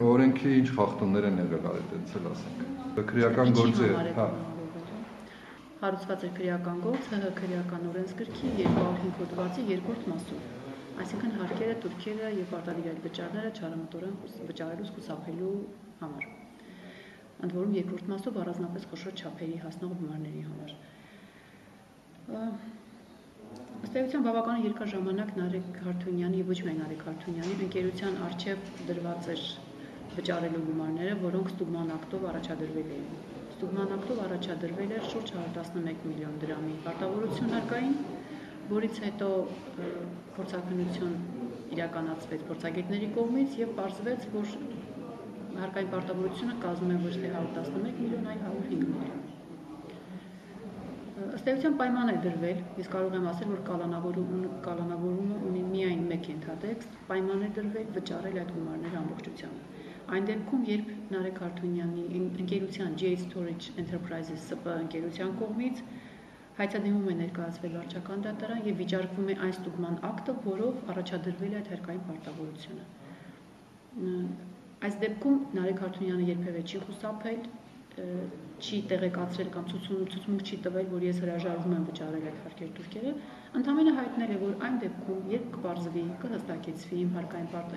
Օրենքի ինչ խախտումներ են եղել այդտեղից ասենք։ Քրեական գործի հարուցված էր քրեական գործ ՀՀ քրեական օրենսգրքի 205 հոդվածի 2-րդ մասով, այսինքն հարկերը, турքերը եւ արտադիր այլ վճարները չարամտորեն վճարելուց խուսափելու համար։ Ընդ որում 2-րդ մասով առանձնապես խոշոր չափերի հասնող գումարների համար։ Ըստ էության բավական երկար ժամանակ Նարեկ Հարթունյանի եւ ոչ միայն Նարեկ Հարթունյանի ընկերության արչեւ դրված էր վճարելու գումարները, որոնք ստուգման ակտով առաջադրվել էին։ Ստուգման ակտով առաջադրվել էր շուրջ 111 միլիոն դրամի պարտավորություն հարկային, որից հետո փորձաքննություն իրականացվեց փորձագետների կողմից եւ պարզվեց, որ հարկային պարտավորությունը կազմում է ոչ թե 111 միլիոն, այլ 105 միլիոն։ Ըստ էության պայման է դրվել, ես կարող եմ ասել, որ կալանավորումը ունի միայն մեկ ենթատեքստ, պայման է դրվել վճարել այդ գումարները ամբողջությամբ։ Այն դեպքում, երբ Նարեկ Հարթունյանի ընկերության GH Storage Enterprises ՍՊ ընկերության կողմից հայցադիմում է ներկայացվել վարչական դատարան եւ վիճարկվում է այն ստուգման ակտը, որով առաջադրվել է այդ հարկային պարտավորությունը։ Այս դեպքում Նարեկ Հարթունյանը երբևէ չի խուսափել, չի տեղեկացրել կամ ցուցմունք չի տվել, որ ես հրաժարվում եմ վճարել այդ հարկեր турքերը, ընդամենը հայտնել է, որ այն դեպքում, երբ կպարզվի, կհստակեցվի իմ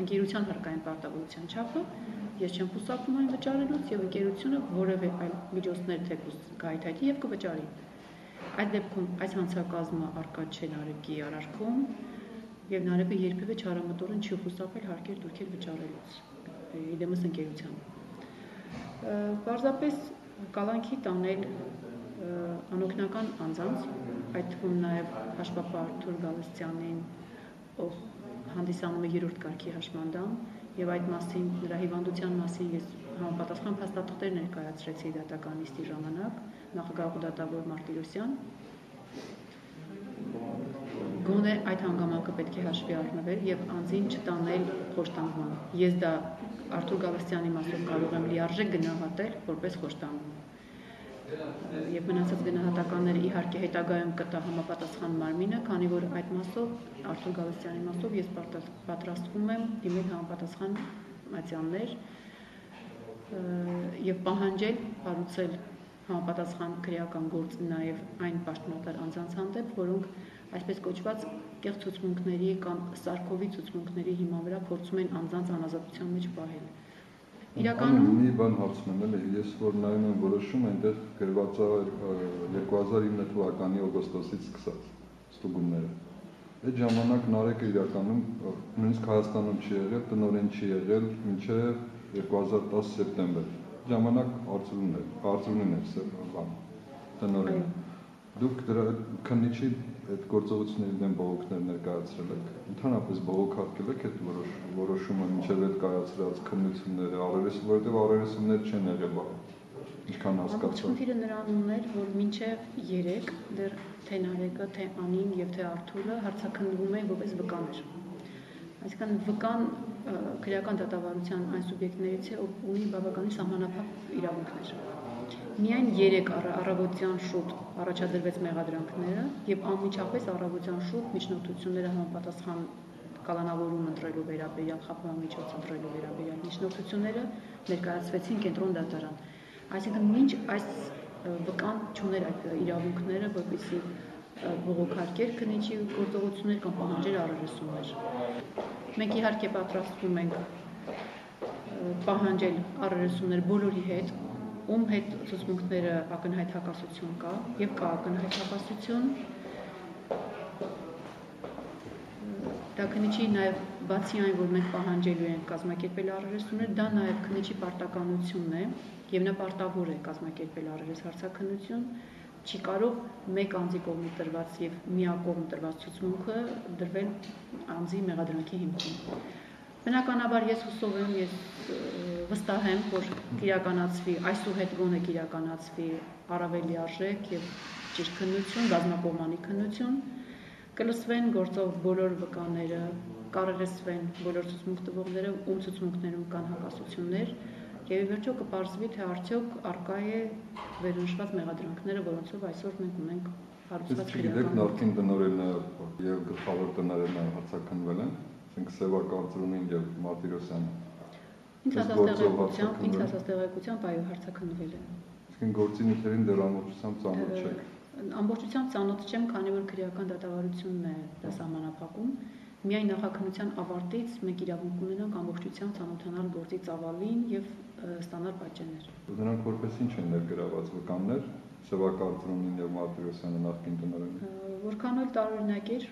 ընկերության հարկային պարտավորության չափը, ես չեմ խուսափում այն վճարելուց եւ ընկերությունը որևէ այլ միջոցներ թեկուզ կհայթայթի եւ կվճարի։ Այդ դեպքում այս հանցակազմը առկա չէ Նարեկի արարքում եւ Նարեկը երբևէ չարամտորեն չի խուսափել հարկեր турքեր վճարելուց իդեմս ընկերության։ Պարզապես կալանքի տանել անօգնական անձանց, այդ թվում նաև հաշվապահ Արթուր Գալստյանին, ով հանդիսանում է 3-րդ կարգի հաշմանդամ, եւ այդ մասին, նրա հիվանդության մասին ես համապատասխան փաստաթղթեր ներկայացրեցի դատական նիստի ժամանակ, նախագահ դատավոր Մարտիրոսյան։ Գոնե այդ հանգամանքը պետք է հաշվի առնվել եւ անձին չտանել խոշտանգման։ Ես դա Արթուր Գալստյանի մասով կարող եմ լիարժեք գնահատել որպես խոշտանգում։ Եվ մնացած գնահատականները իհարկե հետագայում կտա համապատասխան մարմինը, քանի որ այդ մասով Արթուր Գալստյանի մասով ես պատրաստվում եմ դիմել համապատասխան մատյաններ եւ պահանջել հարուցել համապատասխան քրեական գործ նաեւ այն պաշտոնատար անձանց հանդեպ, որոնք այսպես կոչված կեղծ ցուցմունքների կամ սարքովի ցուցմունքների հիման վրա փորձում են անձանց անազատության մեջ պահել։ Իրականում մի բան հարցնում եմ, ես որ նայում եմ որոշում, այնտեղ գրված է 2009 թվականի օգոստոսից սկսած ստուգումները։ Այդ ժամանակ Նարեկը իրականում նույնիսկ Հայաստանում չի եղել, տնօրեն չի եղել մինչև 2010 սեպտեմբեր։ Ժամանակ արծրունին էր տնօրենը։ Դուք դրա քննիչի այդ գործողությունների դեմ բողոքներ ներկայացրել եք, ընդհանրապես բողոքարկել եք այդ որոշումը մինչև այդ կայացրած քննությունները, որովհետև առերեսումներ չեն եղել, ինչքան հասկացա։ Խնդիրը նրանում էր, որ մինչև 3 դեռ թե Նարեկը, թե Անին եւ թե Արթուրը հարցաքննվում էին որպես վկաներ։ Այսինքն վկան քրեական դատավարության այն սուբյեկտներից է, ով ունի բավականին սահմանափակ իրավունքներ։ Միայն 3 առավոտյան շուտ առաջադրվեց մեղադրանքները եւ անմիջապես առավոտյան շուտ միջնորդությունները համապատասխան կալանավորում ընտրելու վերաբերյալ, խափման միջոց ընտրելու վերաբերյալ միջնորդությունները ներկայացվեցին կենտրոն դատարան։ Այսինքն մինչ այս վկան չուներ այդ իրավունքները, որպեսզի բողոքարկեր քննիչի գործողություններ կամ պահանջեր առերեսումներ։ Մենք իհարկե պատրաստվում ենք պահանջել առերեսումներ բոլորի հետ, ում հետ ցուցմունքները ակնհայտ հակասություն կա եւ կա ակնհայտ հակասություն։ Դա քննիչի նաեւ բացի այն, որ մենք պահանջելու ենք կազմակերպել առերեսումներ, դա նաեւ քննիչի պարտականությունն է եւ նա պարտավոր է կազմակերպել առերես հարցաքննություն, չի կարող մեկ անձի կողմից տրված եւ միակողմ տրված ցուցմունքը դրվել անձի մեղադրանքի հիմքում։ Բնականաբար ես հուսով եմ, ես վստահ եմ, որ կիրականացվի այսուհետ գոնե կիրականացվի առավել լիարժեք եւ ճիշտ քննություն, բազմակողմանի քննություն, կլսվեն գործով բոլոր վկաները, կառերեսվեն բոլոր ցուցմունք տվողները, ում ցուցմունքներում կան հակասություններ, եւ ի վերջո կպարզվի, թե արդյոք առկա է վերնշված մեղադրանքները, որոնցով այսօր մենք ունենք հարուցված քրեական։ Նախկին տնօրենը եւ գլխավոր տնօրենը հարցաքննվել են, ասենք Սևակ Արծրունին եւ Մարտիրոսյանը։ Ինձ հասած տեղեկությամբ այո հարցաքննվել է։ Իսկ գործի նյութերին դեռ ամբողջությամբ ծանոթ չեք։ Ամբողջությամբ ծանոթ չեմ, քանի որ քրեական դատավարությունն է դա սահմանափակում։ Միայն նախաքննության ավարտից մենք իրավունք ունենանք ամբողջությամբ ծանոթանալ գործի ծավալին եւ ստանալ պատճեններ։ Նրանք որպես ինչ են ներգրաված վկաններ, Սևակարծրոնին եւ Մարտիրոսյանը նախկին տնօրենը։ Որքան էլ տարօրինակ էր,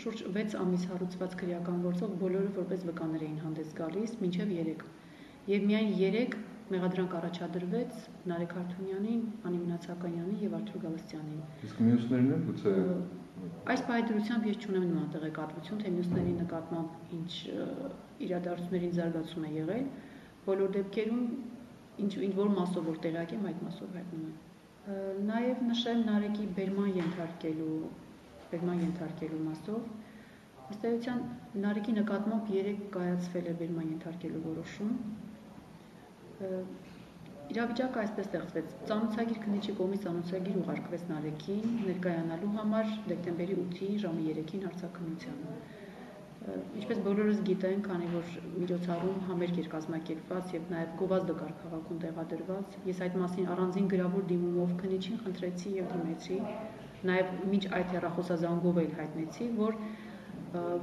շուրջ 6 ամիս հարուցված քրեական գործով բոլորը որպես վկաներ էին հանդես գալիս, մինչև 3։ Եվ միայն 3 մեղադրանք առաջադրվեց Նարեկ Հարթունյանին, Անի Մնացականյանին եւ Արթուր Գալստյանին։ Իսկ մյուսներն են գուցե այս պայմանությամբ ես չունեմ նման տեղեկատվություն, թե մյուսների նկատմամբ ինչ իրադարձությունների զարգացում է եղել, բոլոր դեպքերում ինչ որ մասով որ տեղյակ եմ, այդ մասով հայտնում եմ։ Նաեւ նշեմ Նարեկի բերման ենթարկելու մասով, ըստ էության Նարեկի նկատմամբ 3 կայացվել է բերման ենթարկելու որոշում։ Իրավիճակը այսպես ստեղծվեց. ծանոթագիր քննիչի կողմից ծանոթագիր ուղարկվեց Նարեկին ներկայանալու համար դեկտեմբերի 8-ի ժամը 3-ին հարցաքննության։ Ինչպես բոլորս գիտեն, քանի որ միջոցառում համերգ էր կազմակերպված եւ նաեւ գովազդը կար քաղաքում տեղադրված, ես այդ մասին առանձին գրավոր դիմումով քննիչին խնդրեցի եւ դիմեցի, նաեւ մինչ այդ հեռախոսազանգով էլ հայտնեցի, որ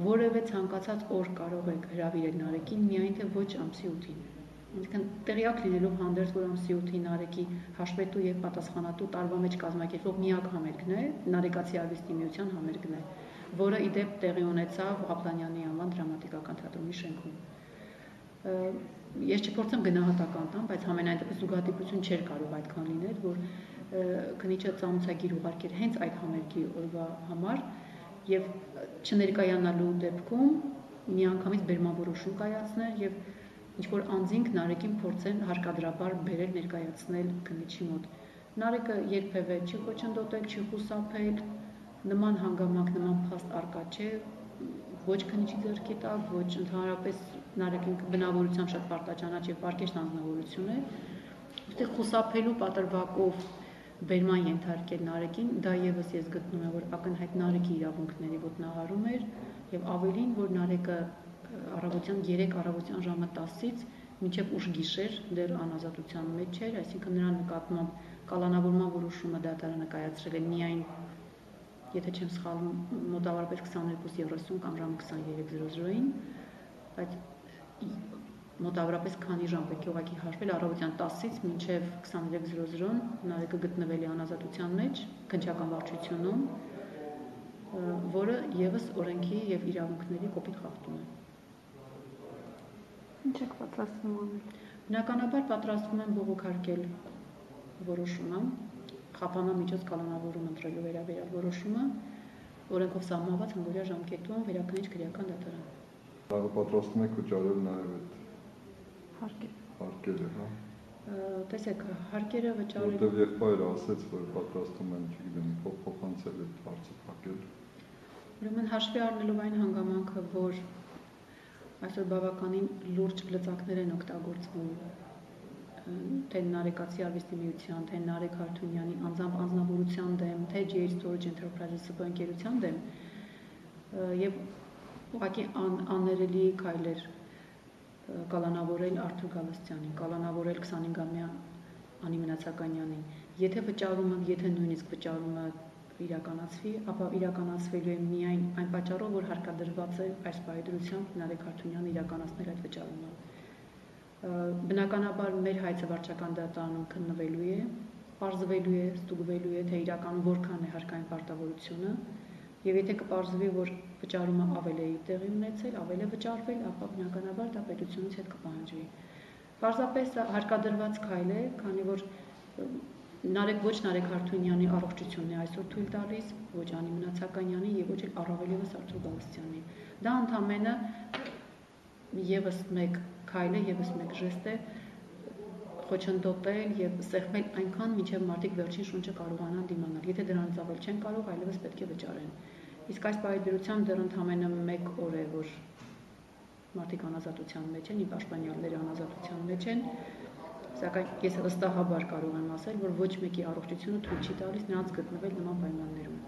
որևէ ցանկացած օր կարող եք հրավիրել Նարեկին, միայն թե ոչ ամսի 8-ին։ Այսինքն տեղյակ լինելով հանդերձ, որ ամսի 8-ին Նարեկի հաշվետու եւ պատասխանատու տարվա մեջ կազմակերպվող միակ համերգն է, Նարեկացի արվեստի միության համերգն է, որը ի դեպ տեղի ունեցավ Ղափլանյանի անվան դրամատիկական թատրոնի շենքում։ Ես չփորձեմ գնահատական տամ, բայց համենայն դեպս զուգադիպություն չէր կարող այդքան լինել, որ քննիչը ծանոթագիր ուղարկեր հենց այդ համերգի օրվա համար եւ չներկայանալու դեպքում միանգամից բերման որոշում կայացնել եւ ինչ որ անձինք Նարեկին փորձեն հարկադրաբար բերել ներկայացնել քննիչի մոտ։ Նարեկը երբևէ չի խոչընդոտել, չի խուսափել, նման հանգամանք, նման փաստ արկա չէ, ոչ քննիչի ձեռքի տակ, ոչ ընդհանրապես Նարեկին բնավորությամբ շատ պարտաճանաչ եւ պարկեշտ անձնավորություն է։ Ուստի խուսափելու պատրվակով բերման ենթարկել Նարեկին, դա եւս ես գտնում եմ, որ ակնհայտ Նարեկի իրավունքների ոտնահարում էր եւ ավելին, որ Նարեկը առավոտյան 3 առավոտյան ժամը 10-ից մինչև ուշ գիշեր դեռ անազատության մեջ էր, այսինքն նրան նկատմամբ կալանավորման որոշումը դատարանը կայացրել է միայն, եթե չեմ սխալվում, մոտավորապես 22:30 կամ ժամը 23:00-ին, բայց մոտավորապես քանի ժամ պետք է ուղղակի հաշվել առավոտյան 10-ից մինչև 23:00 Նարեկը գտնվել է անազատության մեջ, քննչական վարչությունում, որը եւս օրենքի եւ իրավունքների կոպիտ խախտում է։ Ինչ եք պատրաստվում անել։ Բնականաբար պատրաստվում եմ բողոքարկել որոշումը, խափանամիջոց կալանավորում ընտրելու վերաբերյալ որոշումը, օրենքով սահմանված հնգօրյա ժամկետում վերաքննիչ քրեական դատարան։ Դա պատրաստում եք վճարել նաեւ այդ հարկերը, հա։ Տեսեք, հարկերը վճարել։ Որտեւ եղբայրը ասաց, որ պատրաստում են, չգիտեմ, փոխանցել այդ հարցը փակել։ Ուրեմն հաշվի առնելով այն հանգամանքը, որ այսօր բավականին լուրջ լծակներ են օգտագործվում թե Նարեկացի արվեստի միության, թե Նարեկ Հարթունյանի անձամբ անձնավորության դեմ, թե J Storage Enterprises ՍՊ ընկերության դեմ եւ ուղղակի աներելի քայլեր կալանավորել Արթուր Գալստյանին, կալանավորել 25-ամյա Անի Մնացականյանին։ Եթե նույնիսկ վճարումը իրականացվի, ապա իրականացվելու է միայն այն պատճառով, որ հարկադրված է այս պայմանությամբ Նարեկ Հարթունյանը իրականացնել այդ վճարումը։ Բնականաբար մեր հայցը վարչական դատարանում քննվելու է, պարզվելու է, ստուգվելու է, թե իրականում որքան է հարկային պարտավորությունը, եւ եթե կպարզվի, որ վճարումը ավել է տեղի ունեցել, ավել է վճարվել, ապա բնականաբար դա պետությունից հետ կպահանջվի։ Պարզապես հարկադրված քայլ է, քանի որ ոչ Նարեկ Հարթունյանի առողջությունն է այսօր թույլ տալիս, ոչ Անի Մնացականյանի եւ ոչ էլ առավել եւս Արթուր Գալստյանի։ Դա ընդամենը եւս մեկ քայլ է, եւս մեկ ժեստ է խոչընդոտել եւ սեղմել այնքան, մինչեւ մարդիկ վերջին շունչը կարողանան դիմանալ։ Եթե դրանից ավել չեն կարող, այլևս պետք է վճարեն։ Իսկ այս պայմանությամբ դեռ ընդամենը 1 օր է, որ մարդիկ անազատության մեջ են, պաշտպանյալները անազատության մեջ են։ Սակայն ես վստահաբար կարող եմ ասել, որ ոչ մեկի առողջությունը թույլ չի տալիս նրանց գտնվել նման պայմաններում։